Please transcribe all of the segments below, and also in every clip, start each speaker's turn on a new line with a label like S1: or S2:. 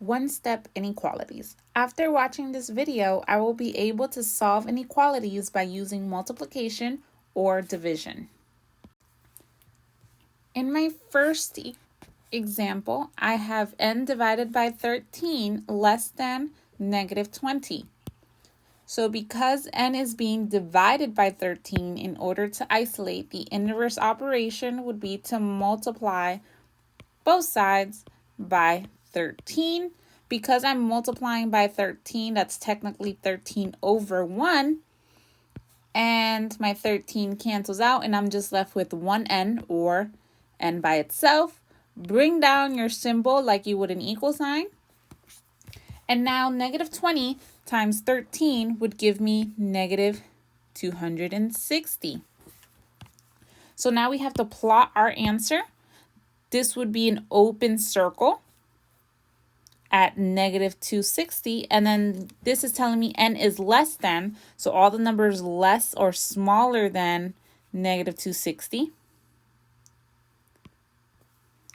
S1: One-step inequalities. After watching this video, I will be able to solve inequalities by using multiplication or division. In my first example, I have n divided by 13 less than negative 20. So because n is being divided by 13, in order to isolate, the inverse operation would be to multiply both sides by 13. Because I'm multiplying by 13, that's technically 13 over 1. And my 13 cancels out, and I'm just left with 1n, or n by itself. Bring down your symbol like you would an equal sign. And now negative 20 times 13 would give me negative 260. So now we have to plot our answer. This would be an open circle at negative 260, and then this is telling me n is less than, so all the numbers less or smaller than negative 260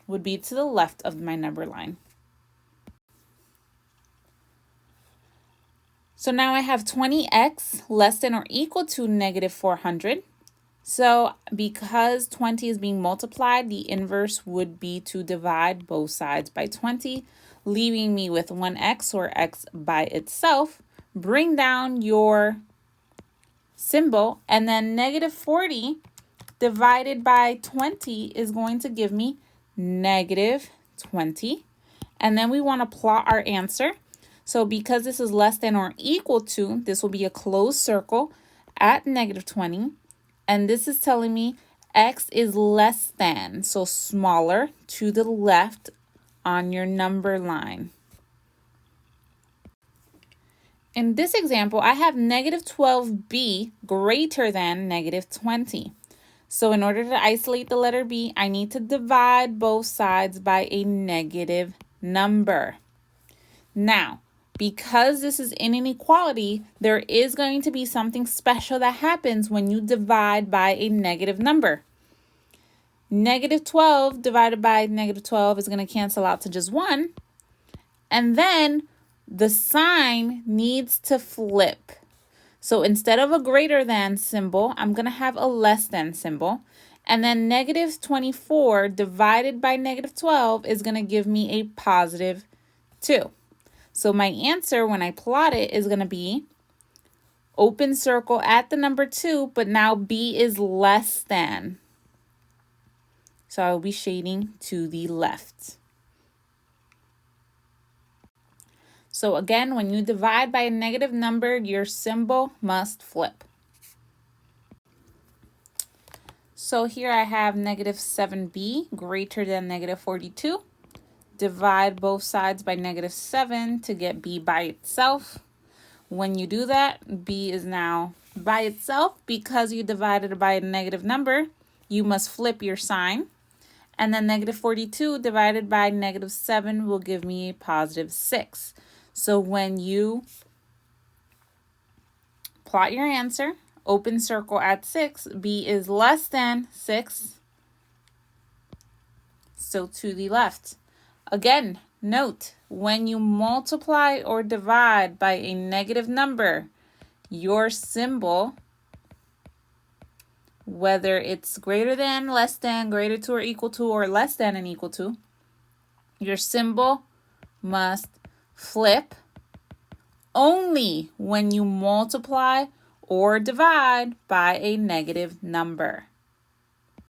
S1: would be to the left of my number line. So now I have 20x less than or equal to negative 400. So because 20 is being multiplied, the inverse would be to divide both sides by 20, leaving me with 1x, or x by itself. Bring down your symbol, and then negative 40 divided by 20 is going to give me negative 20. And then we want to plot our answer. So because this is less than or equal to, this will be a closed circle at negative 20. And this is telling me x is less than, so smaller, to the left on your number line. In this example, I have negative 12b greater than negative 20. So in order to isolate the letter b, I need to divide both sides by a negative number. Now, because this is an inequality, there is going to be something special that happens when you divide by a negative number. Negative 12 divided by negative 12 is going to cancel out to just 1. And then the sign needs to flip. So instead of a greater than symbol, I'm going to have a less than symbol. And then negative 24 divided by negative 12 is going to give me a positive 2. So my answer when I plot it is going to be open circle at the number 2, but now b is less than. So I'll be shading to the left. So again, when you divide by a negative number, your symbol must flip. So here I have negative 7b greater than negative 42. Divide both sides by negative 7 to get b by itself. When you do that, b is now by itself. Because you divided it by a negative number, you must flip your sign. And then negative 42 divided by negative 7 will give me a positive 6. So when you plot your answer, open circle at 6, b is less than 6. So to the left. Again, note, when you multiply or divide by a negative number, your symbol, whether it's greater than, less than, greater to or equal to, or less than and equal to, your symbol must flip only when you multiply or divide by a negative number.